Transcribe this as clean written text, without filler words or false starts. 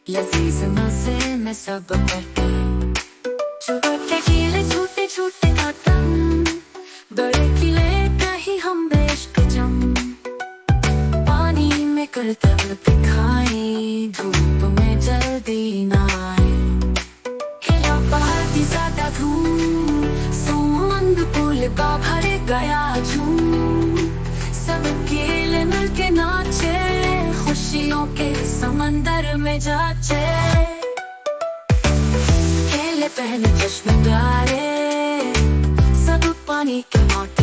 लजीज मजे में सब बटे, छोटे कीले छोटे छोटे खत्म, बड़े किले कहीं हम बेश्क जम। पानी में करतब दिखाई, धूप में जल्दी ना आए, खिला पाती ज्यादा धूम, सोमंग पुल का भर गया झूम। सब केले मिलके नाचे, खुशियों के समंदर में जाचे। केले पहले जश्न गाए, सब पानी के मोटे